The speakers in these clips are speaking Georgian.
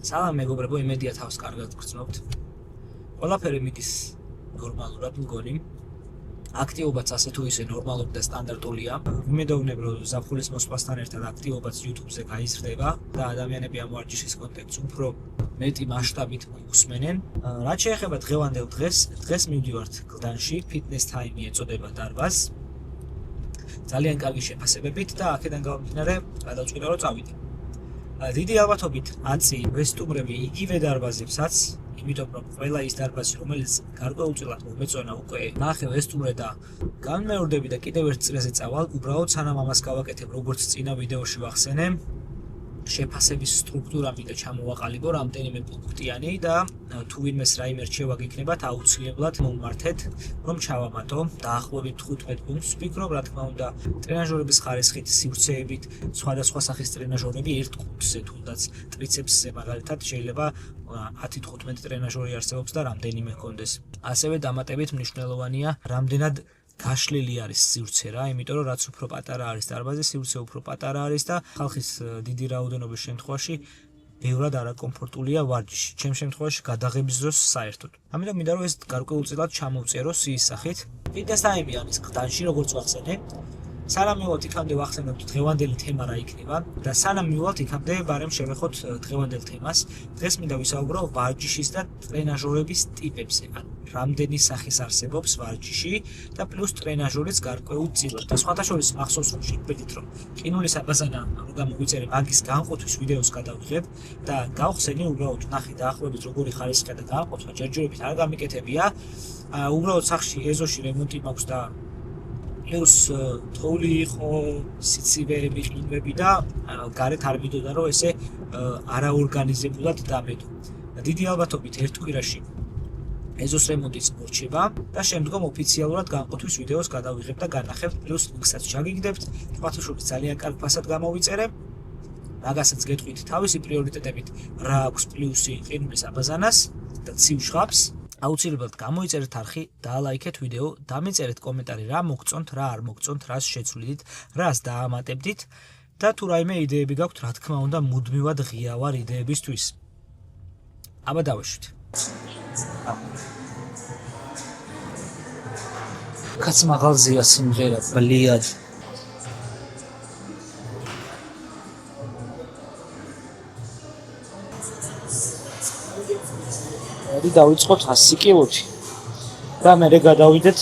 სალამ მეგობრებო, იმედია თავს კარგად გრძნობთ. ყველაფერი მიდის ნორმალურად მგონი. აქტივობაც ასე თუ ისე ნორმალური და სტანდარტულია. ვიმედოვნებ, რომ ზაფხულის მოსვლასთან ერთად აქტივობაც YouTube-ზე გაიზრდება და ადამიანები ამ ვარჯიშის კონტენტს უფრო მეტი მასშტაბით უსმენენ. რაც შეეხება დღევანდელ დღეს მივდივართ კლდანში, Fitness Time ეწოდება დარბაზს. ძალიან კარგი შეფასებებით და აქედან გამომდინარე გადავწყვიტე რომ წავიდე. დიდი ალბათობით აწი ვესტუმრები იგივე დარბაზებსაც, იმიტომ რომ ყველა ის დარბაზი, რომელიც გარკვეულწილად მომეწონა უკვე ნახე ვესტუმრე და განმეორდები და კიდევ ერთ წრეზე წავალ, უბრალოდ სანამ ამას გავაკეთებ, როგორც წინა ვიდეოში ვახსენე, შეფასების სტრუქტურა მინდა ჩამოვაყალიბო რამდენიმე პუნქტიანი და თუ ვინმეს რაიმე რჩევა გიქნებათ, აუცილებლად მომმართეთ, რომ ჩავამატო დაახლოებით 15 პუნქტს. ვფიქრობ, რა თქმა უნდა, ტრენაჟორების ხარისხით, სივრცეებით, სხვადასხვა სახის ტრენაჟორები ერთ კუნთზე, თუნდაც ტრიცეპსზე მაგალითად შეიძლება 10-15 ტრენაჟორი არსებობს და რამდენიმე ჰქონდეს. ასევე დამატებით მნიშვნელოვანია, რამდენად გაშლილი არის სივრცე რა, იმიტომ რომ რაც უფრო პატარა არის დარბაზი, სივრცე უფრო პატარა არის და ხალხის დიდი რაოდენობის შემთხვევაში ბევრად არაკომფორტულია ვარჯიში. ჩემ შემთხვევაში გადაღების დროს საერთოდ. ამიტომ მინდა რომ ეს გარკვეულწილად ჩამოვწერო სიის სახით. Fitness Time არის კლდანში, როგორც ვახსენე. სანამ მივალთ იქამდე ვახსენებთ დღევანდელი თემა რა იქნება და სანამ მივალთ იქამდე ბარემ შევეხოთ დღევანდელ თემას. დღეს მინდა ვისაუბრო ვარჯიშის და ტრენაჟორების ტიპებზე. რამდენი სახის არსებობს ვარჯიში და პლუს ტრენაჟორის გარკვეულწილად. და სხვათა შორის მახსოვს რომ შეგვიძლია რომ ყინულის აბაზანა რო გამოვიწერე მაგის განყოფის ვიდეოს გადავიღებ და გავხსენი უბრალოდ ნახე დაახლოებით როგორი ხარისხია და განყოფა ჯერჯერობით არ გამიკეთებია. უბრალოდ სახში ეზოში რემონტი მაქვს და პლუს თოვლი იყო, სიცივეები, ყინვები და გარეთ არ მიდოდა რომ ესე არაორგანიზებულად დამედო. დიდი ალბათობით ერთ კვირაში ეზოს რემონტიც მორჩება და შემდგომ ოფიციალურად განყოფის ვიდეოს გადავიღებ და განახებ, პლუს ლინკსაც ჩაგიგდებთ. სხვათა შორის ძალიან კარგ ფასად გამოვიწერე. მაგასაც გეტყვით თავისი პრიორიტეტებით რა აქვს პლუსი ყინულის აბაზანას და ცივ ჟღაპს. აუცილებლად გამოიწერეთ არხი, დაალაიქეთ ვიდეო, დამიწერეთ კომენტარი რა მოგწონთ, რა არ მოგწონთ, რას შეცვლიდით, რას დაამატებდით და თუ რაიმე იდეები გაქვთ, რა თქმა უნდა, მუდმივად ღია ვარ იდეებისთვის. აბა დავეშვით. კაც მაღალზეა სიმღერა, ბლიად. მოდი დავიწყოთ 100 კილოთი და მერე გადავიდეთ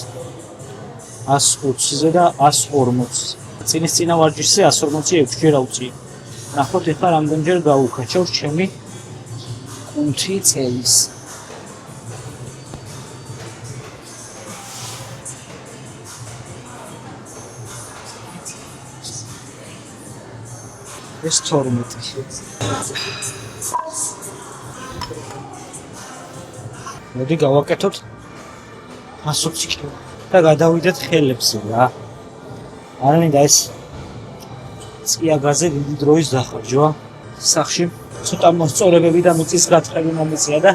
120-ზე და 140-ზე. წინის წინა ვარჯიშზე 140 6-ჯერ ავწიე. ნახოთ ეხლა რამდენჯერ გავუქაჩავ ჩემი კუნთი წელის. ეს 12. მოდი გავაკეთოთ 120 კილო და გადავიდეთ ხელებზე რა. არ მინდა ეს წიაგაზე დიდი დროის დახარჯვა. სახში ცოტა მოსწორებები და მიწის გაწყები მომიწია და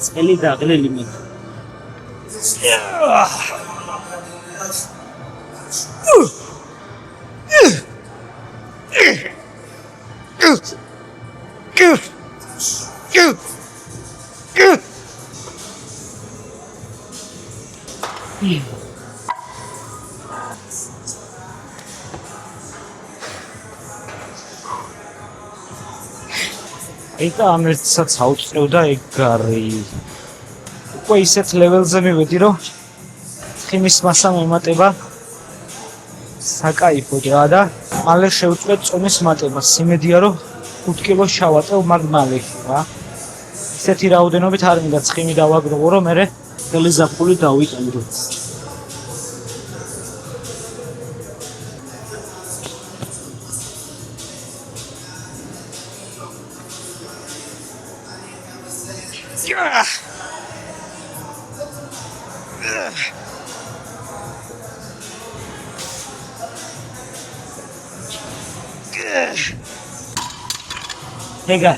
წელი დაღლილი მე. ეკა ამ ერთსაც აუწევ და ეგარი. უკვე ისეთ ლეველზე მივედი, რომ ცხიმის მასა მომატება საკაიფოდაა და მალე შევწყვეტ წონის მატებას. იმედია, რომ 5 კილოს ჩავატევ მაგ მალე რა. ისეთი რაოდენობით არ მინდა ცხიმი დავაგროვო, რომ მერე ხელი ზაფხული დავიყენო. ეგა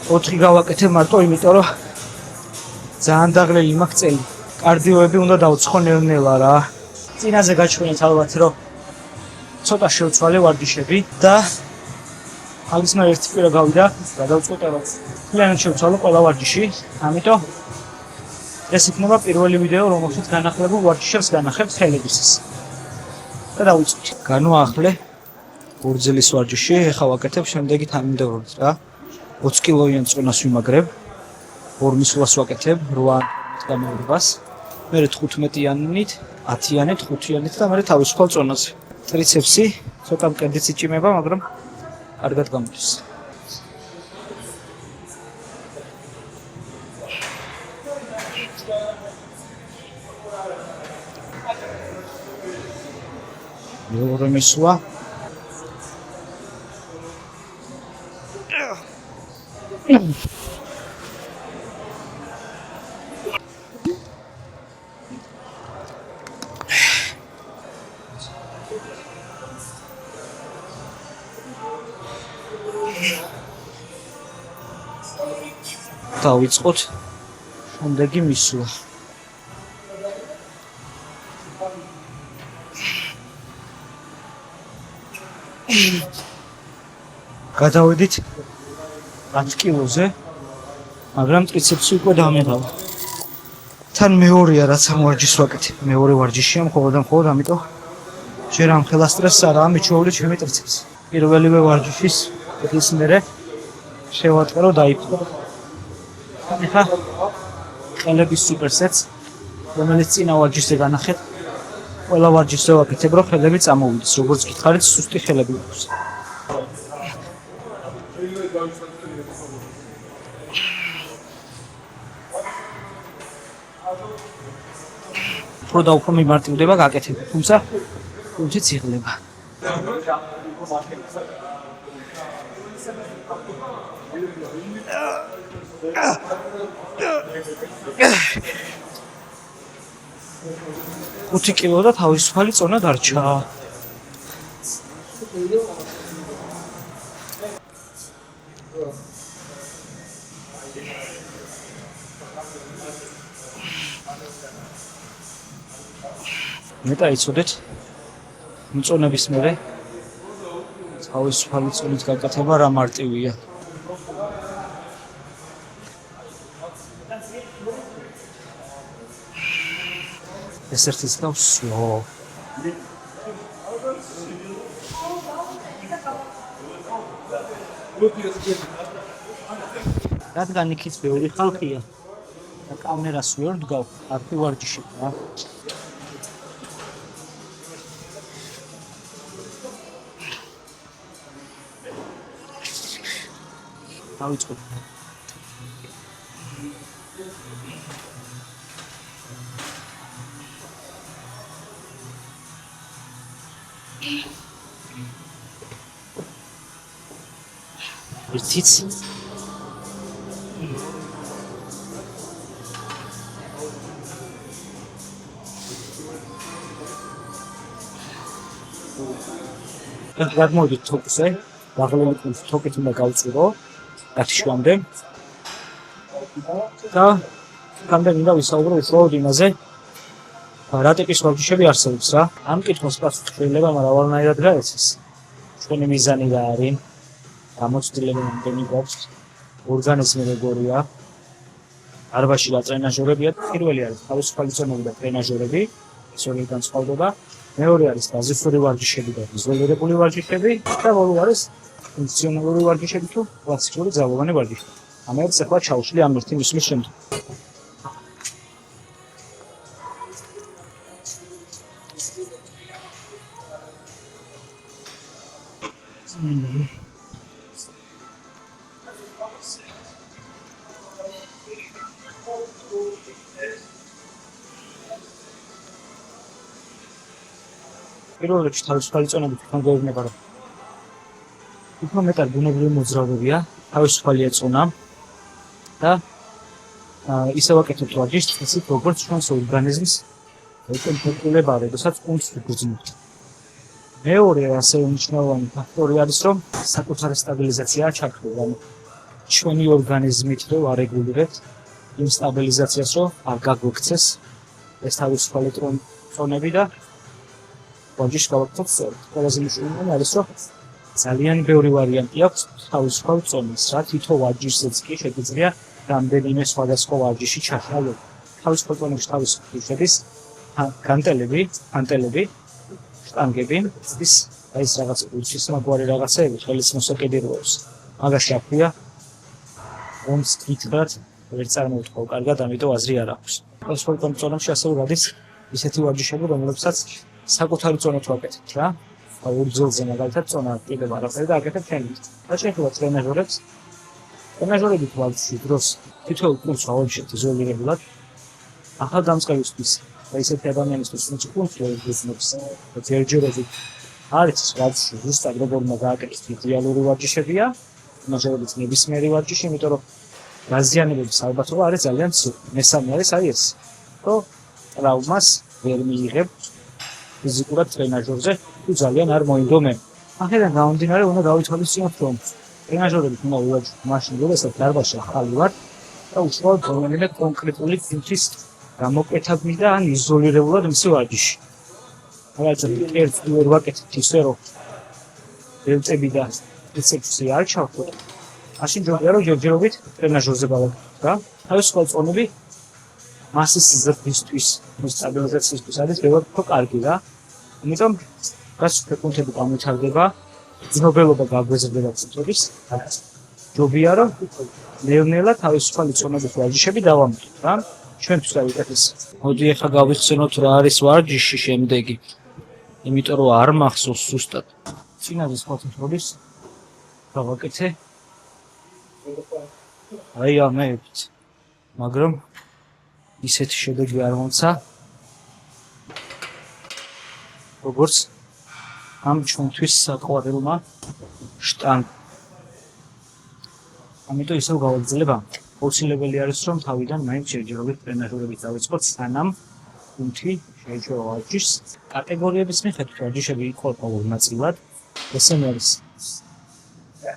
4 გავაკეთე მარტო, იმიტომ რომ ძალიან დაღლილი მაქვს წელი. კარდიოები უნდა დავცხო ნელ-ნელა რა. წინაზე გაჩვენეთ ალბათ, რომ ცოტა შევცვალე ვარჯიშები და მაგის მე ერთი კვირა გავიდა, გადავწყვიტე რომ ძალიან შევცვალო ყველა ვარჯიში, ამიტომ ეს იქნება პირველი ვიდეო, რომელშიც განახლებულ ვარჯიშებს განახებ ხელებისას. და დავიწყოთ. განვაახლე ორძილის ვარჯიში, ეხლა ვაკეთებ შემდეგი თანმიმდევრობით რა. 20 კილოიან წონას ვიმაგრებ, ორმისვლას ვაკეთებ 8 გამეორებას, მერე 15-იანით, 10-იანით, 5-იანით და მერე თავისუფალ წონაზე. ტრიცეპსი ცოტა მკერდიც იჭიმება, მაგრამ კარგად გამოდის. მეორე მისვლა. დავიწყოთ შემდეგი მისვლა. გადავედით 10 კილოზე, მაგრამ ტრიცეპსი უკვე დამეღავა. თან მეორეა რაც ამ ვარჯიშს ვაკეთებ. მეორე ვარჯიშია მხოლოდ ამიტომ ჯერ ამ ხელა სტრესს არაა მიჩვეული ჩემი ტრიცეპსი. პირველივე ვარჯიშის ეს მერე შევატყერო დაიფრო. ეხლა ხელების სუპერსეტს, რომელიც წინა ვარჯიშზე განახეთ, ყველა ვარჯიშზე ვაკეთებ, რომ ხელები წამოვიდეს, როგორც გითხარით, სუსტი ხელები აქვს. უფრო და უფრო მიმართულება გაკეთებ, თუმცა თუნდაც იღლება. ხუთი კილო და თავისუფალი წონა დარჩა. მე დაიცოდეთ მწონების მერე თავისუფალი წონით გაკეთება რა მარტივია. ეს ერთის გავსვო. რადგან იქით ბევრი ხალხია და კამერას ვერ დგავ, არტი ვარჯიში რა. დავიწყოთ. ერთიც გადმოვიდით თოკზე, დაღლილი თოკით უნდა გავწირო გათიშვამდე და კამდე მინდა ვისაუბრო უშუალოდ იმაზე, რა ტიპის ვარჯიშები არსებობს რა. ამ კითხვას პასუხი შეიძლება, მაგრამ არანაირად გაეცეს. ჩვენი მიზანი რა არის? გამოცდილება რამდენი გვაქვს? ორგანიზმი როგორია? არბაში რა ტრენაჟორებია? პირველი არის თავისუფალი წონები და ტრენაჟორები, ეს ორი განსხვავდება. მეორე არის ბაზისური ვარჯიშები და იზოლირებული ვარჯიშები და ბოლო არის ფუნქციონალური ვარჯიშები თუ კლასიკური ძალოვანი ვარჯიშები. ამერც ახლა ჩავშლი ამ ერთი მისვლის შემდეგ. პირველ რიგში თავისუფალი წონები თვითონ გვეუბნება, რომ უფრო მეტად ბუნებრივი მოძრაობებია, თავისუფალია წონა და ისევ აკეთებთ ვარჯიშს, ისეთ როგორც ჩვენს ორგანიზმს ეკონტროლება, როდესაც უნდა ვიგრძნობთ. მეორე ასევე მნიშვნელოვანი ფაქტორი არის, რომ საკუთარი სტაბილიზაცია ჩართული, ანუ ჩვენი ორგანიზმით რო არეგულირებთ იმ სტაბილიზაციას, რომ არ გაგვექცეს ეს თავისუფალი წონები და ვარჯიშს გავაკეთოთ სწორად. ყველაზე მნიშვნელოვანი არის, რომ ძალიან ბევრი ვარიანტი აქვს თავისუფალ წონის, რა თითო ვარჯიშზეც კი შეგიძლია რამდენიმე სხვადასხვა ვარჯიში ჩაშალო. თავისუფალ წონებში თავისუფლი შედის ანტელები, შტანგები, ის ეს რაღაც უჩის მაგვარი რაღაცეები, ხელის მოსაკიდიროებს. მაგაში აქვია ომს კითხრად ვერ წარმოვთხოვ კარგად, ამიტომ აზრი არ აქვს. თავისუფალ წონებში ასევე გადის ისეთი ვარჯიშები, რომლებსაც საკუთარი წონით ვაკეთებთ რა. ურძელზე მაგალითად წონა კიდევ არაფერი და აკეთებ თემით. და შეიძლება ტრენაჟორებით ვარჯიშის დროს თითოეულ კურსს ავაჩინოთ იზოლირებულად. ახალ დამწყებისთვის და ისეთი ადამიანისთვის, ვინც კურსს ეძებს, ჯერჯერობით არის ვარჯიში ზუსტად როგორ უნდა გააკეთოს იდეალური ვარჯიშებია, ტრენაჟორების ნებისმიერი ვარჯიში, იმიტომ რომ გაზიანებების ალბათობა არის ძალიან ცუდ. მესამე არის აი ეს, რომ ტრავმას ვერ მიიღებ ფიზიკურად ტრენაჟორზე თუ ძალიან არ მოინდომებ. აქედან გამომდინარე უნდა გავითვალისწინოთ, რომ ტრენაჟორებით უნდა ვივაჯოთ მაშინ, როდესაც დარბაზში ახალი ვარ და უშუალოდ რომელიმე კონკრეტული წინთვის გამოკვეთებმი და ან იზოლირებულად მისი ვარჯიში. მაგალითად, ერთ ვერ ვაკეთებთ ისე, რომ დელტები და ტრიცეპსი არ ჩავხოთ. მაშინ ჯობია რომ ჯერჯერობით ტრენაჟორზე გავაკეთოთ რა. თავისუფალ წონები მასის ზრდისთვის, სტაბილიზაციისთვის არის ბევრად უფრო კარგი რა. ამიტომ გასული კუნთები გამოჩარდება, ძნობელობა გაგვეზრდება კუნთების. ჯობია რომ ნელ-ნელა თავისუფალი წონების ვარჯიშები დავამტკიცოთ რა. ჩვენთვის გავიკეთეს. მოდი ახლა გავიხსენოთ რა არის ვარჯიში შემდეგი. იმიტომ რომ არ მახსოვს ზუსტად. წინაზე სპორტის გავაკეთე. აი ამეთ. მაგრამ ისეთი შედეგი არ მომცა. როგორც ამ ჩვენთვის საყვარელმა შტანგ. ამიტომ ისევ გავაგრძელებ ამ. აუცილებელი არის რომ თავიდან მაინც ჯერჯერობით ტრენაჟორებით დავიწყოთ, სანამ კუნთი შეეჩვევა ვარჯიშს. კატეგორიების მიხედვით ვარჯიშები იყოფა ორ ნაწილად. ესენი არის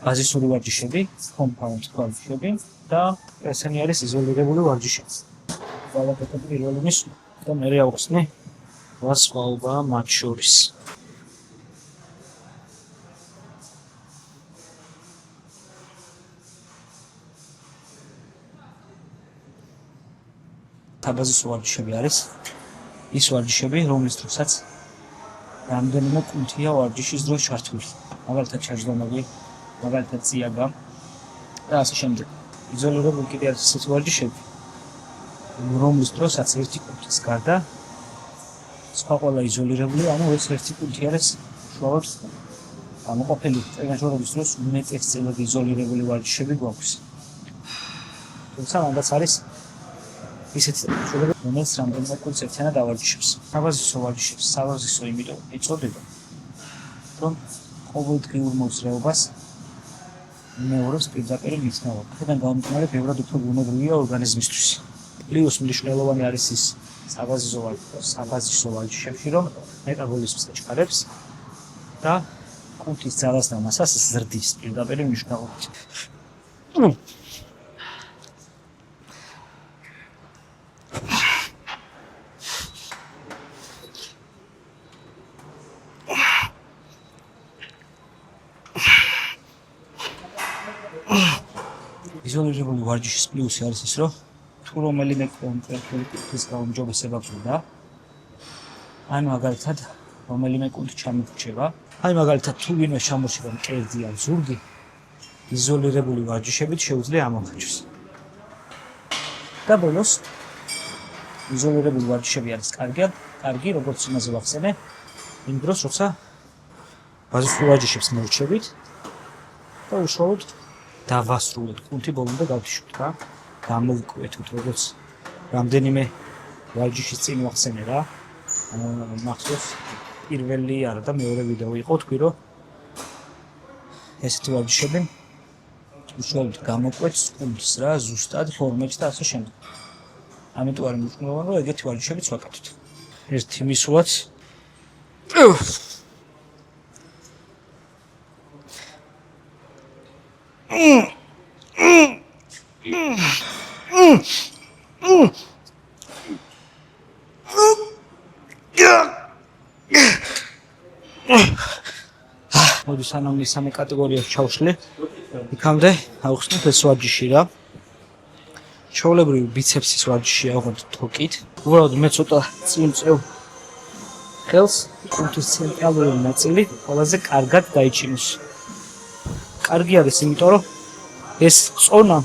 ბაზისური ვარჯიშები, კომპაუნდ ვარჯიშები და ესენი არის იზოლირებული ვარჯიშები. გავაკეთებ პირველი მისვლა და მერე ავხსნი რა სხვაობაა მათ შორის. საბაზისო ვარჯიშები არის ის ვარჯიშები, რომლის დროსაც რამდენიმე კუნთია ვარჯიშის დროს ჩართული. მაგალითად ჩაჯდომები, მაგალითად წიაგა და ასე შემდეგ. იზოლირებული კიდე არის ისეთი ვარჯიშები, რომლის დროსაც ერთი კუნთის გარდა სხვა ყველა იზოლირებული, ანუ ეს ერთი კუნთი არის უშუალოდ გამოყოფილი. ტრენაჟორების დროს უმეტესწილად იზოლირებული ვარჯიშები გვაქვს. თუმცა მანდაც არის ისეთი ტრენაჟორები, რომელსაც რამდენიმე კუნთს ერთიანად ავარჯიშებს. საბაზისო ვარჯიშებს საბაზისო იმიტომ ეწოდება, რომ ყოველდღიურ მოძრაობას მეორებს პირდაპირ მიცნობა. აქედან გამომდინარე, ბევრად უფრო ბუნებრივია ორგანიზმისთვის. პლუს მნიშვნელოვანი არის ის საბაზისო ვარჯიშებში, რომ მეტაბოლიზმს ეჩქარებს და კუნთის ძალას და მასას ზრდის პირდაპირ მნიშვნელობით. იზოლირებული ვარჯიშის პლუსი არის ის, რომ თუ რომელიმე კონკრეტული კუნთის გაუმჯობესება გვქონდა, ან მაგალითად რომელიმე კუნთი ჩამორჩება, აი მაგალითად თუ ვინმე ჩამორჩება მკერდი ან ზურგი, იზოლირებული ვარჯიშებით შეუძლია ამოხაჩოს. და ბოლოს იზოლირებული ვარჯიშები არის კარგი, როგორც იმაზე ვახსენე, იმ დროს, როცა ბაზისურ ვარჯიშებს მორჩებით და უშუალოდ დავასრულოთ კუნთი ბოლომდე გავთიშოთ რა. გამოვკვეთოთ როგორც რამდენიმე ვარჯიშის წინ ვახსენე რა. მახსოვს პირველი არა და მეორე ვიდეო იყო, თქვი რომ ესეთი ვარჯიშები უშუალოდ გამოკვეთს კუნთს რა, ზუსტად ფორმებში და ასე შემდეგ. ამიტომ არის მნიშვნელოვანი რომ ეგეთი ვარჯიშებიც ვაკეთოთ. ერთი მისვლაც მოდი სანამ მესამე კატეგორიას ჩავშლი, იქამდე ავხსნით ეს ვარჯიში რა. ჩვეულებრივი ბიცეპსის ვარჯიშია, ოღონდ თოკით. უბრალოდ მე ცოტა წინ წევ ხელს, კუნთის ცენტრალური ნაწილი ყველაზე კარგად დაიჩინოს. კარგი არის, იმიტომ რომ ეს წონა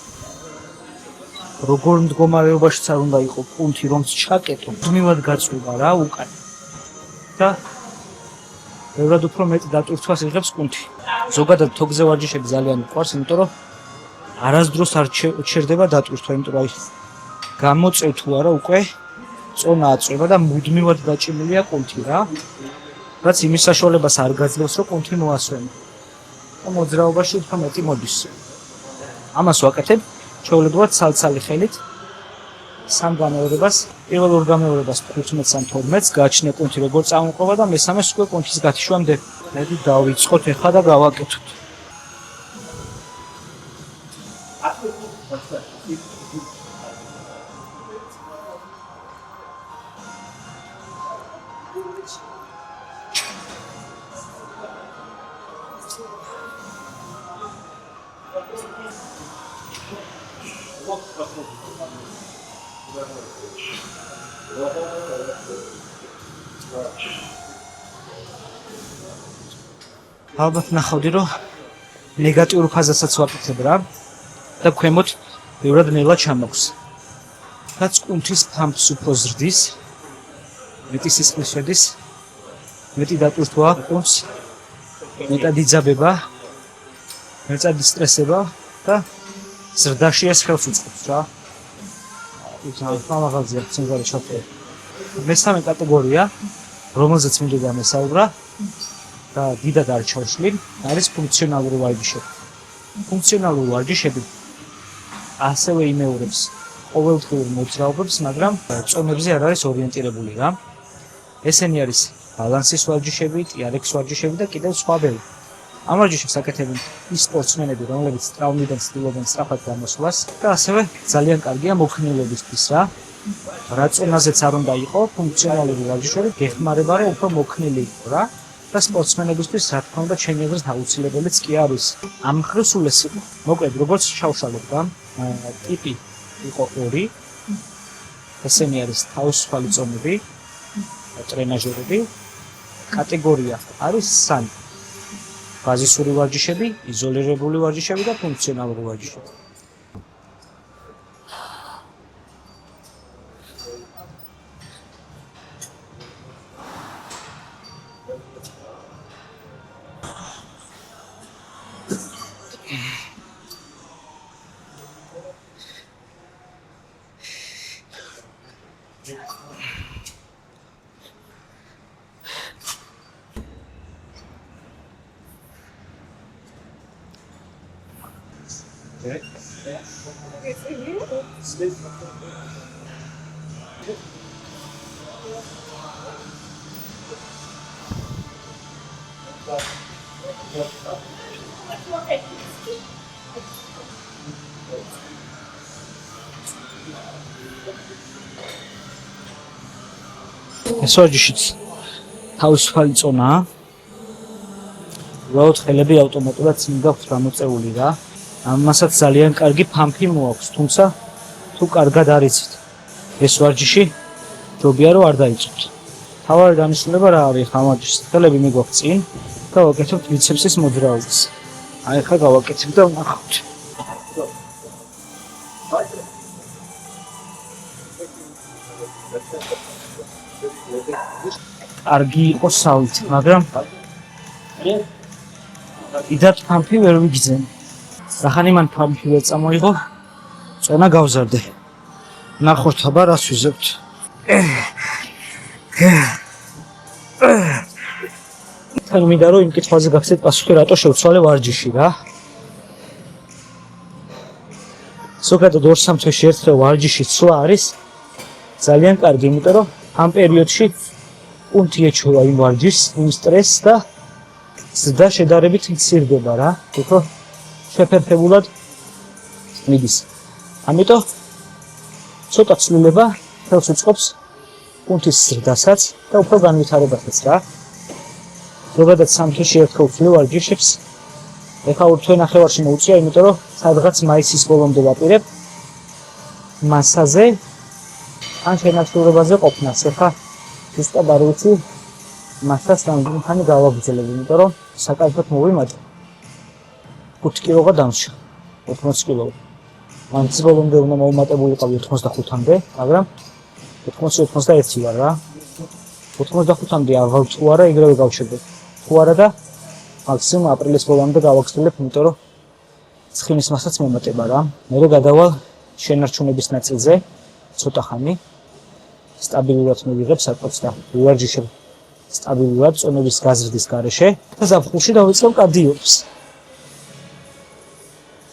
როგორ მდგომარეობაშიც არ უნდა იყო კუნთი რომ ჩაკეტო, მუდმივად გაწვება რა უკან. და ბევრად უფრო მეტი დატვირთვას იღებს კუნთი. ზოგადად თოკზე ვარჯიშები ძალიან მიყვარს, იმიტომ რომ არასდროს არ ჩერდება დატვირთვა, იმიტომ რომ გამოწევ თუ არა უკვე წონა აწვება და მუდმივად დაჭიმულია კუნთი რა. რაც იმის საშუალებას არ გაძლევს, რომ კუნთი მოასვენო. და მოძრაობაში უფრო მეტი მოდის. ამას ვაკეთებ ჩვეულებრივად ცალ-ცალი ხელით. სამ გამეორებას, პირველ ორ გამეორებას 15-ს ან 12-ს გააჩნია კუნთი როგორ წამოყვება და მესამეს უკვე კუნთის გათიშვამდე. მედი დავიწყოთ ახლა და გავაკეთოთ. ალბათ ნახავდი რომ ნეგატიურ ფაზასაც ვაკეთებ რა და ქვემოთ ბევრად ნელა ჩამოქვს. რაც კუნთის ფამპს უფრო ზრდის, მეტი სისხლი შედის, მეტი დატვირთვა კუნთს, მეტად იძაბება, მეტად ისტრესება და ზრდაში ეს ხელს უწყობს რა. მაღაზია ცენზარი ჩაფერე. მესამე კატეგორია, რომელზეც მინდოდა მესაუბრა და დიდად არ ჩავშლი, არის ფუნქციონალური ვარჯიშები. ფუნქციონალური ვარჯიშები ასევე იმეორებს ყოველდღიურ მოძრაობებს, მაგრამ წონებზე არ არის ორიენტირებული რა. ესენი არის ბალანსის ვარჯიშები, TRX ვარჯიშები და კიდევ სხვა ბევრი. ამ ვარჯიშებს აკეთებენ ის სპორტსმენები, რომლებიც ტრავმიდან ცდილობენ სწრაფად გამოსვლას და ასევე ძალიან კარგია მოქნილებისთვის რა. რა წონაზეც არ უნდა იყო, ფუნქციონალური ვარჯიშები გეხმარება რომ უფრო მოქნილი იყო რა. და სპორტსმენებისთვის რა თქმა უნდა ჩემი აზრით აუცილებელიც კი არის. ამ მხრივ სულ ეს იყო. მოკლედ როგორც ჩავშალოთ რა, ტიპი იყო 2. ესენი არის თავისუფალი წონები, ტრენაჟერები. კატეგორია არის 3. ბაზისური ვარჯიშები, იზოლირებული ვარჯიშები და ფუნქციონალური ვარჯიშები. ეს ვარჯიშიც თავისუფალი წონაა. უბრალოდ ხელები ავტომატურად წინ გაქვთ გამოწეული რა. ამასაც ძალიან კარგი ფამფი მოაქვს, თუმცა თუ კარგად არ იცით ეს ვარჯიში ჯობია რომ არ დაიწყოთ. თავარი დანიშნულება რა არის ამ ვარჯიშის? ხელები მიგვაქვს წინ და ვაკეთებთ ბიცეპსის მოძრაობას. აი ახლა გავაკეთებ და ვნახავთ. კარგი იყო სავით, მაგრამ დიდად ფამფი ვერ ვიგზენ. რახანი მან ფამფი ვერ წამოიღო, წონა გავზარდე. ნახოთ აბა რას ვიზებთ. თან მინდა რომ იმ კითხვაზე გახსენეთ პასუხი, რატო შევცვალე ვარჯიში რა. ზოგადად 2-3 თვეში ერთხელ ვარჯიში ცვლა არის ძალიან კარგი, იმიტომ რომ ამ პერიოდში კუნთი ეჩვევა იმ ვარჯიშს, იმ სტრესს და ზრდა შედარებით მცირდება რა. უფრო შეფერხებულად მიდის. ამიტომ ცოტა ცვლილება ხელს უწყობს კუნთის ზრდასაც და უფრო განვითარებასაც რა. ზოგადად სამთოში ერთხელ ვწვევ ვარჯიშებს. ეხლა უთვე ნახევარში მოუწია, იმიტომ რომ სადღაც მაისის ბოლომდე ვაპირებ მასაზე ან შენაცვლებაზე ყოფნას. ეხლა ზუსტად არ ვიცი მასას რამდენი ხანი გავაგრძელებ, იმიტომ რომ საკალფოდ მოვიმატე. 5 კილოგა დამრჩა. 80 კილო. მანც ბოლომდე უნდა მოვუმატებულიყავი 85-მდე, მაგრამ 80-91 ვარ რა. 85-მდე არ ვარ თუ არა, იგივე გავშედებ. თუ არა და მაქსიმუმ აპრილის ბოლომდე გავაგრძელებ, იმიტომ რომ ცხიმის მასაც მომატება რა. მე გადავალ შენარჩუნების ნაწილზე ცოტა ხანი. სტაბილურად მივიღებ საკუთს და ვარჯიშებ სტაბილურად წონების გაზრდის გარეშე და ზაფხულში დავიწყებ კარდიოს.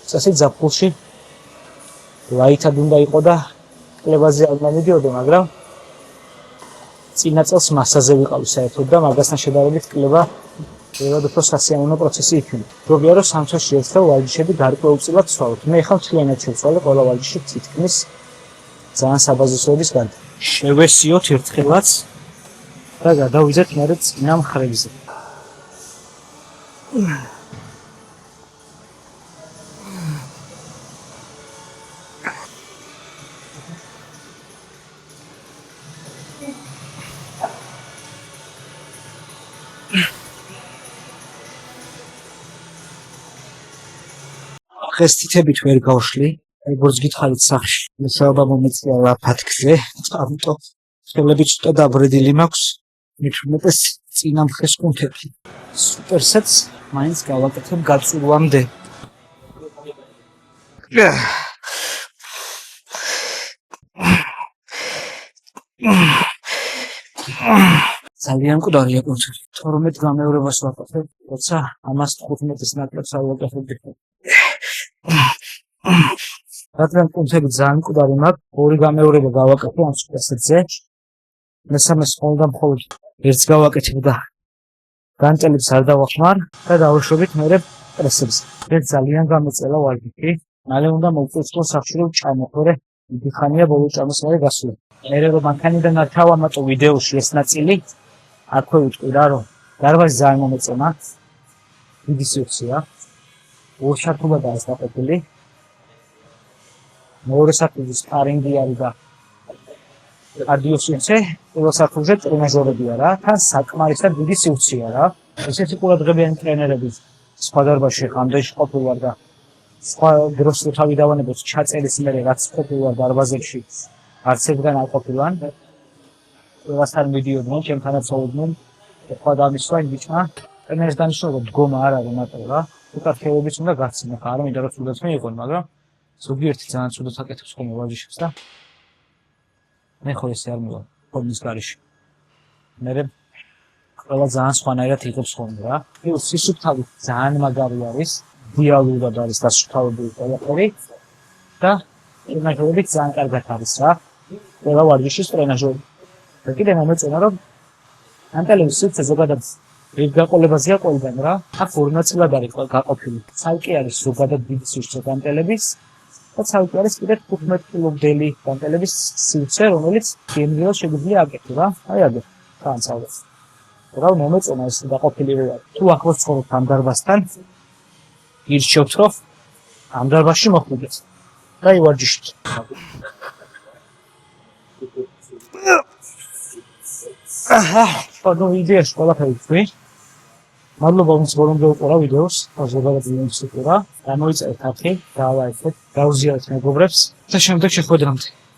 წასით ზაფხულში ლაითად უნდა იყო და კლებაზე არ მომიდიოდე, მაგრამ წინა წელს მასაზე ვიყავი საერთოდ და მაგასთან შედარებით კლება ერთად უფრო სასიამოვნო პროცესი იქნება. მგონია რომ სამთოში ერთხელ ვარჯიშები გარკვეულწილად ვცვალოთ. მე ხალ მთლიანად შევცვალე ყველა ვარჯიში თითქმის ძალიან საბაზისოების გარდა. შევესიოთ ერთხელაც და გადავიზეთ მერე წინა მხრებზე. დღეს თითებით ვერ გავშლი, როგორც გითხარით სახში. მუშაობა მომეწია ლაფათქზე, ამიტომ ხელები ცოტა დაბრედილი მაქვს. მithumetes წინა მხეს კუნთები. სუპერსეტს მაინც გავაკეთებ გაწურვამდე. ძალიან მკვდარია კუნთები. 12 გამეორებას ვაკეთებ, როცა 115-ის ნაკლებს არ ვაკეთებ. რადგან კუნთები ძალიან მკვდარი მაქვს, ორი გამეორება გავაკეთე ამ სუპერსეტზე. მესამეს ხოლმე მხოლოდ ერთს გავაკეთებ და განტელებს არ დავახმარ და დავუშვებით მერე პრესებს. ეს ძალიან გამეწელა ვარჯიში. მალე უნდა მოვწესო სახში რომ ჩამოხორე. დიდი ხანია ბოლო ჭამის მერე გასული. მერე რომ მანქანიდან არ ჩავამატო ვიდეოში ეს ნაწილი, აქვე ვიტყვი რა რომ დარბაზი ძალიან მომეწონა. დიდი სიუცია. ორშაბათობა და ასაკობილი. მეორე საფუძვი სპარინგი არის და კარდიოსინცე, პირველ საფუძვზე ტრენაჟერებია რა, თან საკმარისად დიდი სიუცია რა. ესეთი ყურადღებიანი ტრენერები სხვა დარბაზში ხანდეში ყოფილვარ და სხვა დროს რო თავი დავანებოთ ჩაწერის მერე რაც ყოფილვარ დარბაზებში არც ერთგან არ ყოფილვან. ყველასთან მიდიოდნენ, ჩემთანაც ცხოვრობდნენ. ეხლა დამისვა იმ ბიჭმა ტრენერის დანიშნულება დგომა არ არის მარტო რა. უკეთ ხელობის უნდა გაცინო, ხარ მინდა რომ თუდაც მეიყო, მაგრამ ზოგიერთი ძალიან ცუდად აკეთებს ხოლმე ვარჯიშებს და მე ხო ესე არ მივა ფორმის გარეშე. მე ყველა ძალიან სხვანაირად იღებს ხოლმე რა. სისუფთავი ძალიან მაგარი არის, დიალოგად არის დასუფთავებული ყველაფერი და ტრენაჟერები ძალიან კარგად არის რა. ყველა ვარჯიშის ტრენაჟერი. და კიდე მომეწონა რომ ანტელების სივრცე ზოგადად ერთ გაყოლებაზეა ყველგან რა. აქ ორი ნაწილად არის გაყოფილი. ცალკე არის ზოგადად დიდი სივრცე განტელების და ცალკე არის კიდე 15 კილომდელი განტელების სივრცე, რომელიც გემრიელ შეგვიძლია აკეთო რა. აი აგერ განსავლეს. რა მომეწონა ეს გაყოფილი რა. თუ ახლოს ცხოვრობთ ამ დარბაზთან, ირჩევთ რომ ამ დარბაზში მოხვიდეთ. და ივარჯიშოთ. ანუ იდეაში ყველაფერი თქვი. მადლობა ვინც ბოლომდე უყურა ვიდეოს, ზოგადად ვინც უყურა, გამოიწერეთ არხი, დაალაიქეთ, გაუზიარეთ მეგობრებს და შემდეგ შეხვედრამდე.